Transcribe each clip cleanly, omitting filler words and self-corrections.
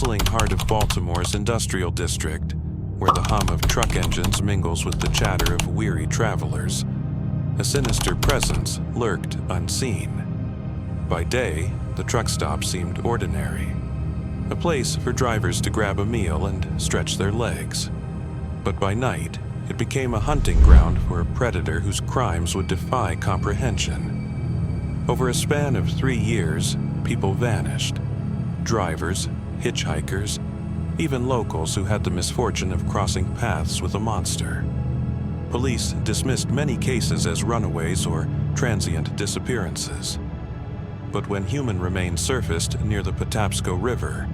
bustling heart of Baltimore's industrial district, where the hum of truck engines mingles with the chatter of weary travelers, a sinister presence lurked unseen. By day, the truck stop seemed ordinary, a place for drivers to grab a meal and stretch their legs. But by night, it became a hunting ground for a predator whose crimes would defy comprehension. Over a span of 3 years, people vanished. Drivers, hitchhikers, even locals who had the misfortune of crossing paths with a monster. Police dismissed many cases as runaways or transient disappearances. But when human remains surfaced near the Patapsco River,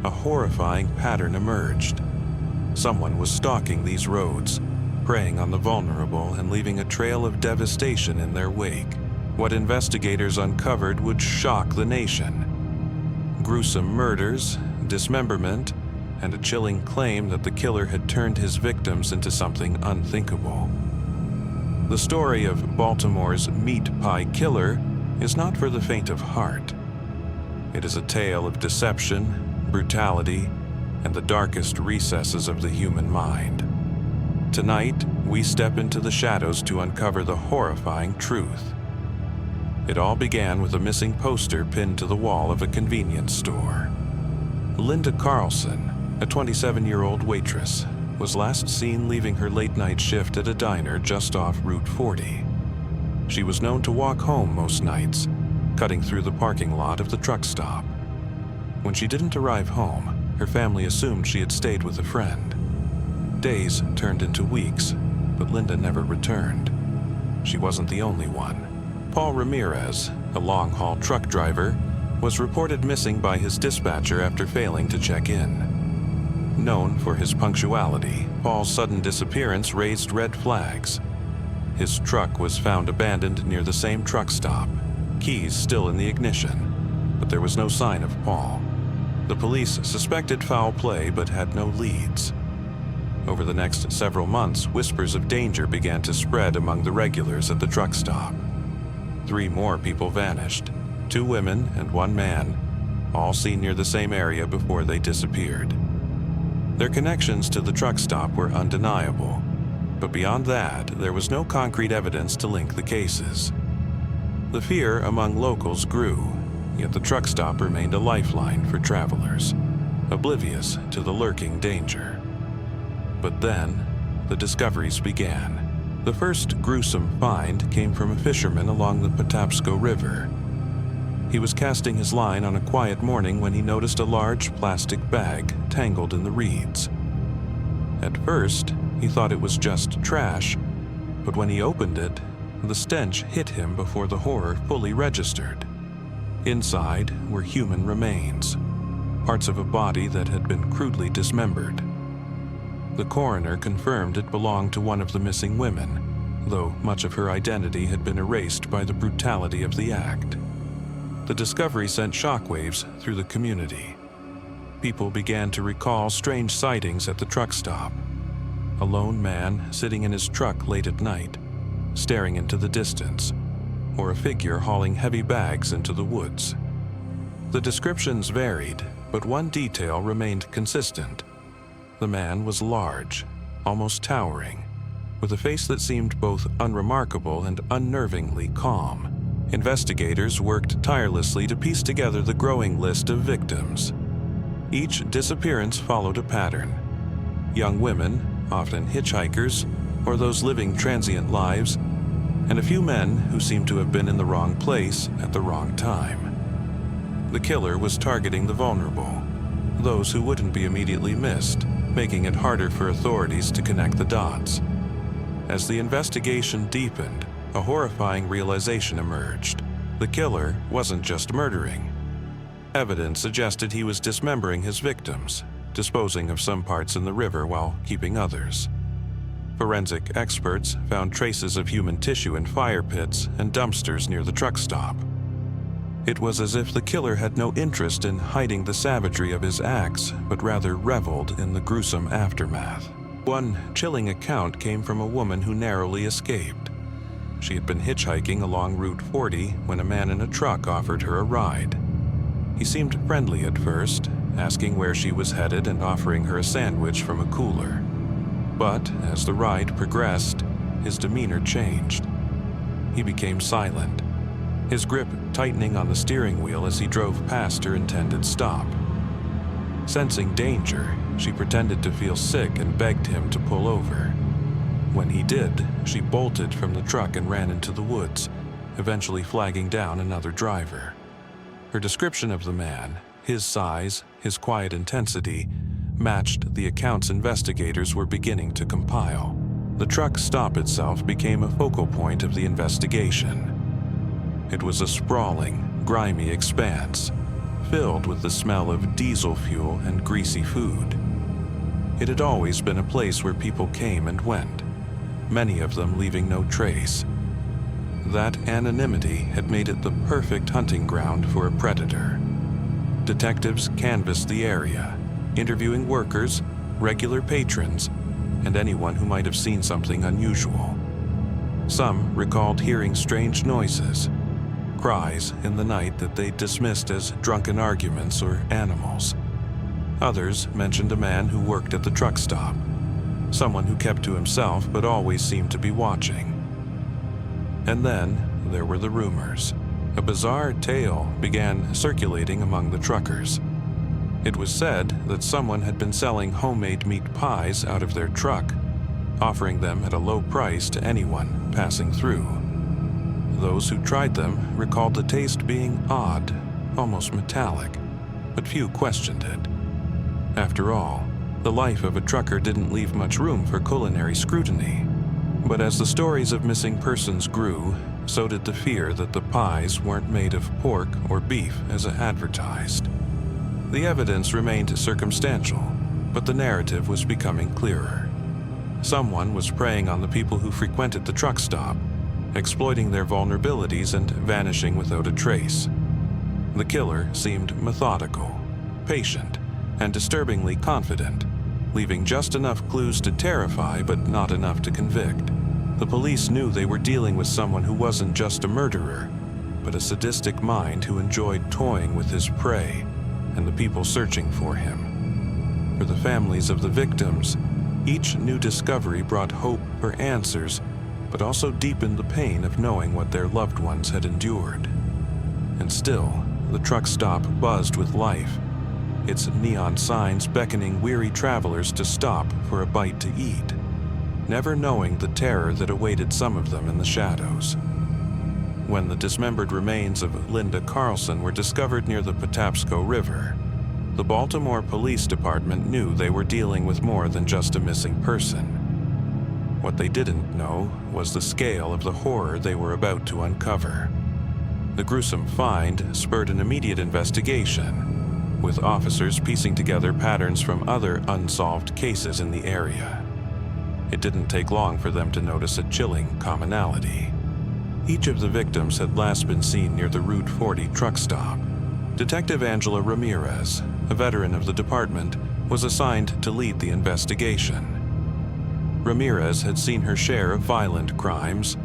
a horrifying pattern emerged. Someone was stalking these roads, preying on the vulnerable and leaving a trail of devastation in their wake. What investigators uncovered would shock the nation. Gruesome murders, dismemberment, and a chilling claim that the killer had turned his victims into something unthinkable. The story of Baltimore's meat pie killer is not for the faint of heart. It is a tale of deception, brutality, and the darkest recesses of the human mind. Tonight, we step into the shadows to uncover the horrifying truth. It all began with a missing poster pinned to the wall of a convenience store. Linda Carlson, a 27-year-old waitress, was last seen leaving her late-night shift at a diner just off Route 40. She was known to walk home most nights, cutting through the parking lot of the truck stop. When she didn't arrive home, her family assumed she had stayed with a friend. Days turned into weeks, but Linda never returned. She wasn't the only one. Paul Ramirez, a long-haul truck driver, was reported missing by his dispatcher after failing to check in. Known for his punctuality, Paul's sudden disappearance raised red flags. His truck was found abandoned near the same truck stop, keys still in the ignition, but there was no sign of Paul. The police suspected foul play but had no leads. Over the next several months, whispers of danger began to spread among the regulars at the truck stop. 3 more people vanished, 2 women and 1 man, all seen near the same area before they disappeared. Their connections to the truck stop were undeniable, but beyond that, there was no concrete evidence to link the cases. The fear among locals grew, yet the truck stop remained a lifeline for travelers, oblivious to the lurking danger. But then, the discoveries began. The first gruesome find came from a fisherman along the Patapsco River. He was casting his line on a quiet morning when he noticed a large plastic bag tangled in the reeds. At first, he thought it was just trash, but when he opened it, the stench hit him before the horror fully registered. Inside were human remains, parts of a body that had been crudely dismembered. The coroner confirmed it belonged to one of the missing women, though much of her identity had been erased by the brutality of the act. The discovery sent shockwaves through the community. People began to recall strange sightings at the truck stop. A lone man sitting in his truck late at night, staring into the distance, or a figure hauling heavy bags into the woods. The descriptions varied, but one detail remained consistent. The man was large, almost towering, with a face that seemed both unremarkable and unnervingly calm. Investigators worked tirelessly to piece together the growing list of victims. Each disappearance followed a pattern. Young women, often hitchhikers, or those living transient lives, and a few men who seemed to have been in the wrong place at the wrong time. The killer was targeting the vulnerable, those who wouldn't be immediately missed, making it harder for authorities to connect the dots. As the investigation deepened, a horrifying realization emerged. The killer wasn't just murdering. Evidence suggested he was dismembering his victims, disposing of some parts in the river while keeping others. Forensic experts found traces of human tissue in fire pits and dumpsters near the truck stop. It was as if the killer had no interest in hiding the savagery of his acts, but rather reveled in the gruesome aftermath. One chilling account came from a woman who narrowly escaped. She had been hitchhiking along Route 40 when a man in a truck offered her a ride. He seemed friendly at first, asking where she was headed and offering her a sandwich from a cooler. But as the ride progressed, his demeanor changed. He became silent, his grip tightening on the steering wheel as he drove past her intended stop. Sensing danger, she pretended to feel sick and begged him to pull over. When he did, she bolted from the truck and ran into the woods, eventually flagging down another driver. Her description of the man, his size, his quiet intensity, matched the accounts investigators were beginning to compile. The truck stop itself became a focal point of the investigation. It was a sprawling, grimy expanse, filled with the smell of diesel fuel and greasy food. It had always been a place where people came and went, many of them leaving no trace. That anonymity had made it the perfect hunting ground for a predator. Detectives canvassed the area, interviewing workers, regular patrons, and anyone who might have seen something unusual. Some recalled hearing strange noises, cries in the night that they dismissed as drunken arguments or animals. Others mentioned a man who worked at the truck stop, someone who kept to himself but always seemed to be watching. And then there were the rumors. A bizarre tale began circulating among the truckers. It was said that someone had been selling homemade meat pies out of their truck, offering them at a low price to anyone passing through. Those who tried them recalled the taste being odd, almost metallic, but few questioned it. After all, the life of a trucker didn't leave much room for culinary scrutiny. But as the stories of missing persons grew, so did the fear that the pies weren't made of pork or beef as advertised. The evidence remained circumstantial, but the narrative was becoming clearer. Someone was preying on the people who frequented the truck stop, exploiting their vulnerabilities and vanishing without a trace. The killer seemed methodical, patient, and disturbingly confident, leaving just enough clues to terrify but not enough to convict. The police knew they were dealing with someone who wasn't just a murderer, but a sadistic mind who enjoyed toying with his prey and the people searching for him. For the families of the victims, each new discovery brought hope for answers, but also deepened the pain of knowing what their loved ones had endured. And still, the truck stop buzzed with life, its neon signs beckoning weary travelers to stop for a bite to eat, never knowing the terror that awaited some of them in the shadows. When the dismembered remains of Linda Carlson were discovered near the Patapsco River, the Baltimore Police Department knew they were dealing with more than just a missing person. What they didn't know was the scale of the horror they were about to uncover. The gruesome find spurred an immediate investigation, with officers piecing together patterns from other unsolved cases in the area. It didn't take long for them to notice a chilling commonality. Each of the victims had last been seen near the Route 40 truck stop. Detective Angela Ramirez, a veteran of the department, was assigned to lead the investigation. Ramirez had seen her share of violent crimes,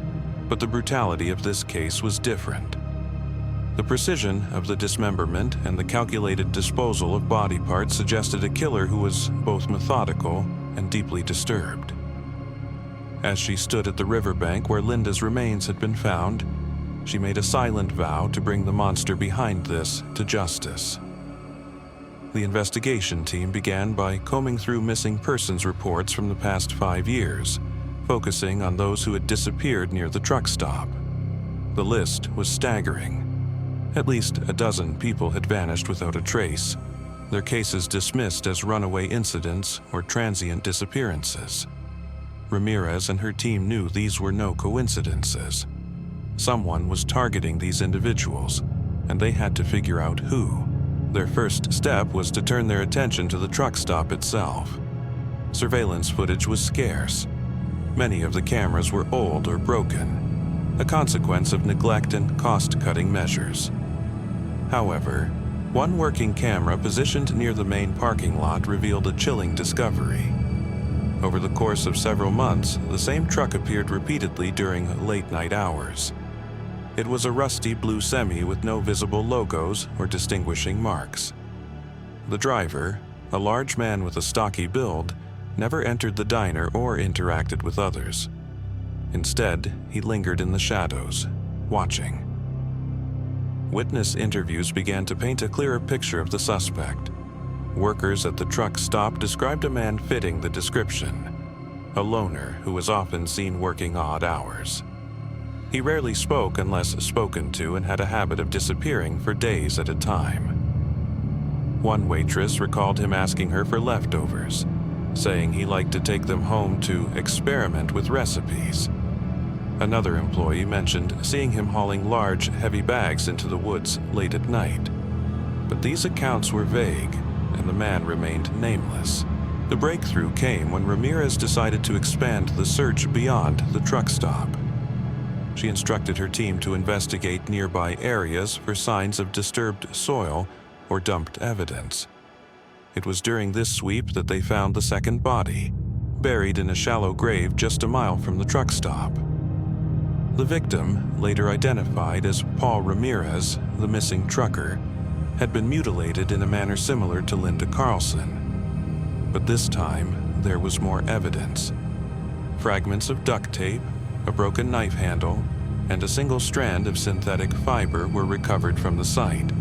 but the brutality of this case was different. The precision of the dismemberment and the calculated disposal of body parts suggested a killer who was both methodical and deeply disturbed. As she stood at the riverbank where Linda's remains had been found, she made a silent vow to bring the monster behind this to justice. The investigation team began by combing through missing persons reports from the past 5 years, focusing on those who had disappeared near the truck stop. The list was staggering. At least a dozen people had vanished without a trace, their cases dismissed as runaway incidents or transient disappearances. Ramirez and her team knew these were no coincidences. Someone was targeting these individuals, and they had to figure out who. Their first step was to turn their attention to the truck stop itself. Surveillance footage was scarce. Many of the cameras were old or broken, a consequence of neglect and cost-cutting measures. However, one working camera positioned near the main parking lot revealed a chilling discovery. Over the course of several months, the same truck appeared repeatedly during late-night hours. It was a rusty blue semi with no visible logos or distinguishing marks. The driver, a large man with a stocky build, never entered the diner or interacted with others. Instead, he lingered in the shadows, watching. Witness interviews began to paint a clearer picture of the suspect. Workers at the truck stop described a man fitting the description, a loner who was often seen working odd hours. He rarely spoke unless spoken to and had a habit of disappearing for days at a time. One waitress recalled him asking her for leftovers, saying he liked to take them home to experiment with recipes. Another employee mentioned seeing him hauling large, heavy bags into the woods late at night. But these accounts were vague, and the man remained nameless. The breakthrough came when Ramirez decided to expand the search beyond the truck stop. She instructed her team to investigate nearby areas for signs of disturbed soil or dumped evidence. It was during this sweep that they found the second body, buried in a shallow grave just a mile from the truck stop. The victim, later identified as Paul Ramirez, the missing trucker, had been mutilated in a manner similar to Linda Carlson. But this time, there was more evidence. Fragments of duct tape, a broken knife handle, and a single strand of synthetic fiber were recovered from the site.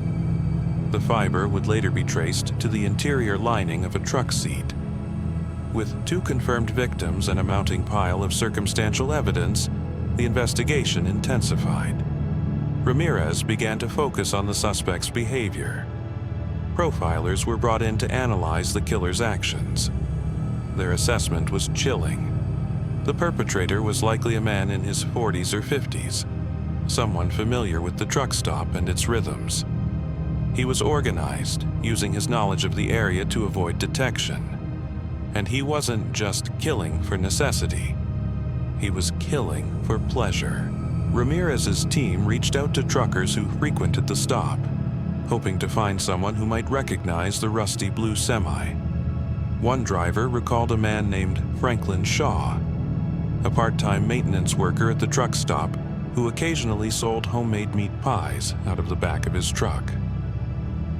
The fiber would later be traced to the interior lining of a truck seat. With 2 confirmed victims and a mounting pile of circumstantial evidence, the investigation intensified. Ramirez began to focus on the suspect's behavior. Profilers were brought in to analyze the killer's actions. Their assessment was chilling. The perpetrator was likely a man in his 40s or 50s, someone familiar with the truck stop and its rhythms. He was organized, using his knowledge of the area to avoid detection. And he wasn't just killing for necessity. He was killing for pleasure. Ramirez's team reached out to truckers who frequented the stop, hoping to find someone who might recognize the rusty blue semi. One driver recalled a man named Franklin Shaw, a part-time maintenance worker at the truck stop who occasionally sold homemade meat pies out of the back of his truck.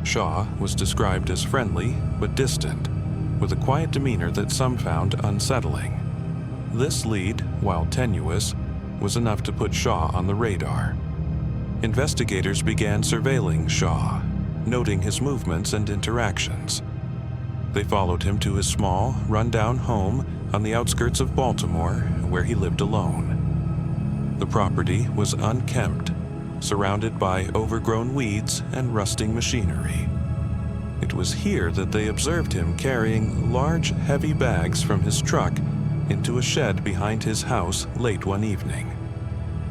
Shaw was described as friendly but distant, with a quiet demeanor that some found unsettling. This lead, while tenuous, was enough to put Shaw on the radar. Investigators began surveilling Shaw, noting his movements and interactions. They followed him to his small, run-down home on the outskirts of Baltimore, where he lived alone. The property was unkempt, surrounded by overgrown weeds and rusting machinery. It was here that they observed him carrying large, heavy bags from his truck into a shed behind his house late one evening.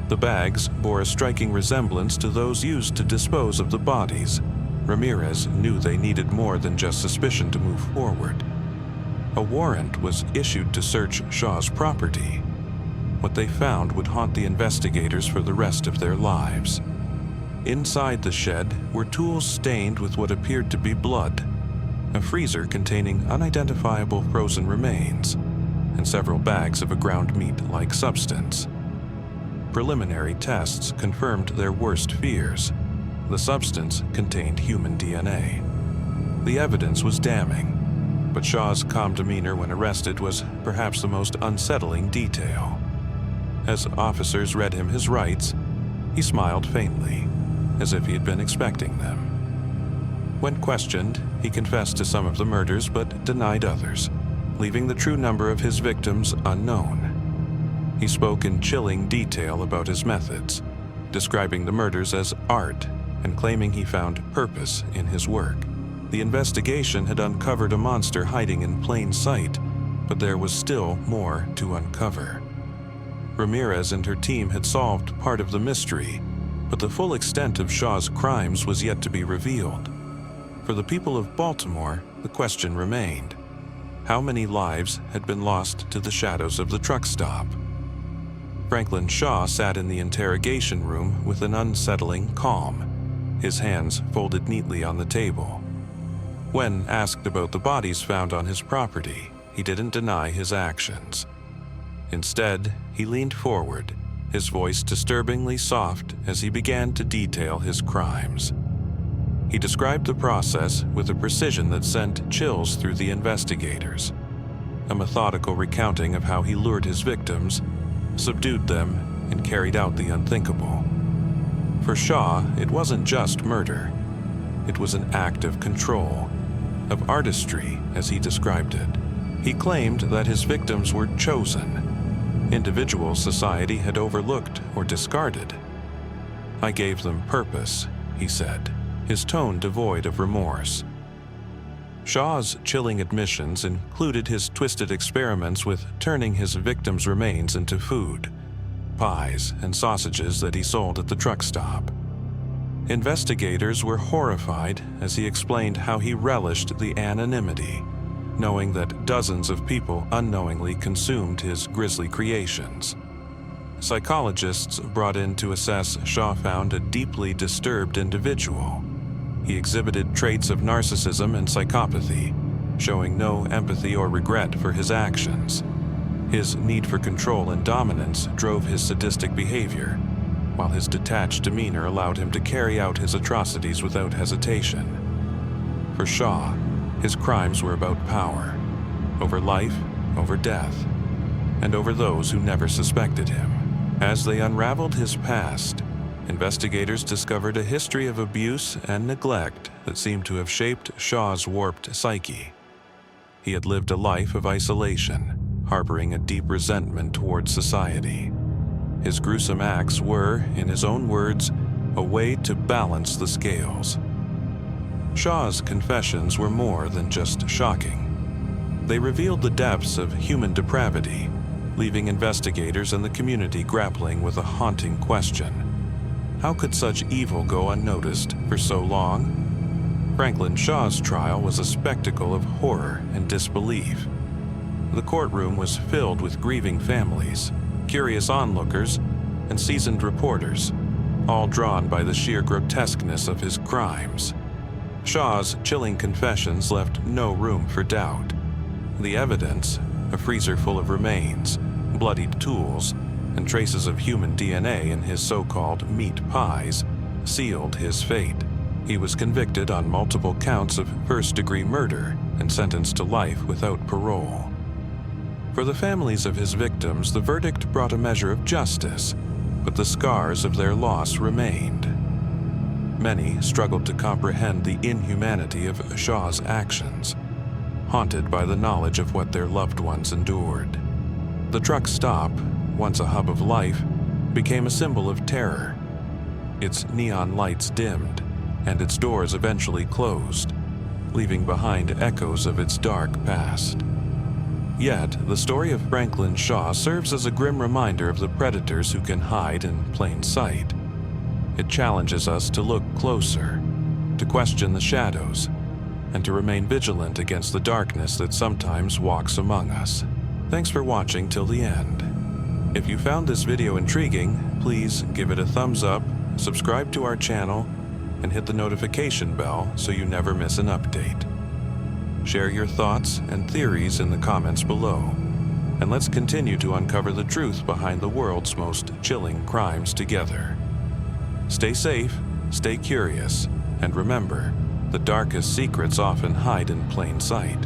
The bags bore a striking resemblance to those used to dispose of the bodies. Ramirez knew they needed more than just suspicion to move forward. A warrant was issued to search Shaw's property. What they found would haunt the investigators for the rest of their lives. Inside the shed were tools stained with what appeared to be blood, a freezer containing unidentifiable frozen remains, and several bags of a ground meat-like substance. Preliminary tests confirmed their worst fears. The substance contained human DNA. The evidence was damning, but Shaw's calm demeanor when arrested was perhaps the most unsettling detail. As officers read him his rights, he smiled faintly, as if he had been expecting them. When questioned, he confessed to some of the murders but denied others, leaving the true number of his victims unknown. He spoke in chilling detail about his methods, describing the murders as art and claiming he found purpose in his work. The investigation had uncovered a monster hiding in plain sight, but there was still more to uncover. Ramirez and her team had solved part of the mystery, but the full extent of Shaw's crimes was yet to be revealed. For the people of Baltimore, the question remained: how many lives had been lost to the shadows of the truck stop? Franklin Shaw sat in the interrogation room with an unsettling calm, his hands folded neatly on the table. When asked about the bodies found on his property, he didn't deny his actions. Instead, he leaned forward, his voice disturbingly soft as he began to detail his crimes. He described the process with a precision that sent chills through the investigators, a methodical recounting of how he lured his victims, subdued them, and carried out the unthinkable. For Shaw, it wasn't just murder. It was an act of control, of artistry, as he described it. He claimed that his victims were chosen, individuals society had overlooked or discarded. "I gave them purpose," he said, his tone devoid of remorse. Shaw's chilling admissions included his twisted experiments with turning his victims' remains into food, pies and sausages that he sold at the truck stop. Investigators were horrified as he explained how he relished the anonymity, knowing that dozens of people unknowingly consumed his grisly creations. Psychologists brought in to assess Shaw found a deeply disturbed individual. He exhibited traits of narcissism and psychopathy, showing no empathy or regret for his actions. His need for control and dominance drove his sadistic behavior, while his detached demeanor allowed him to carry out his atrocities without hesitation. For Shaw, his crimes were about power, over life, over death, and over those who never suspected him. As they unraveled his past, investigators discovered a history of abuse and neglect that seemed to have shaped Shaw's warped psyche. He had lived a life of isolation, harboring a deep resentment toward society. His gruesome acts were, in his own words, a way to balance the scales. Shaw's confessions were more than just shocking. They revealed the depths of human depravity, leaving investigators and the community grappling with a haunting question. How could such evil go unnoticed for so long? Franklin Shaw's trial was a spectacle of horror and disbelief. The courtroom was filled with grieving families, curious onlookers, and seasoned reporters, all drawn by the sheer grotesqueness of his crimes. Shaw's chilling confessions left no room for doubt. The evidence, a freezer full of remains, bloodied tools, and traces of human DNA in his so-called meat pies, sealed his fate. He was convicted on multiple counts of first-degree murder and sentenced to life without parole. For the families of his victims, the verdict brought a measure of justice, but the scars of their loss remained. Many struggled to comprehend the inhumanity of Shaw's actions, haunted by the knowledge of what their loved ones endured. The truck stop, once a hub of life, became a symbol of terror. Its neon lights dimmed, and its doors eventually closed, leaving behind echoes of its dark past. Yet, the story of Franklin Shaw serves as a grim reminder of the predators who can hide in plain sight. It challenges us to look closer, to question the shadows, and to remain vigilant against the darkness that sometimes walks among us. Thanks for watching till the end. If you found this video intriguing, please give it a thumbs up, subscribe to our channel, and hit the notification bell so you never miss an update. Share your thoughts and theories in the comments below, and let's continue to uncover the truth behind the world's most chilling crimes together. Stay safe, stay curious, and remember, the darkest secrets often hide in plain sight.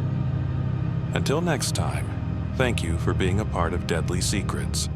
Until next time, thank you for being a part of Deadly Secrets.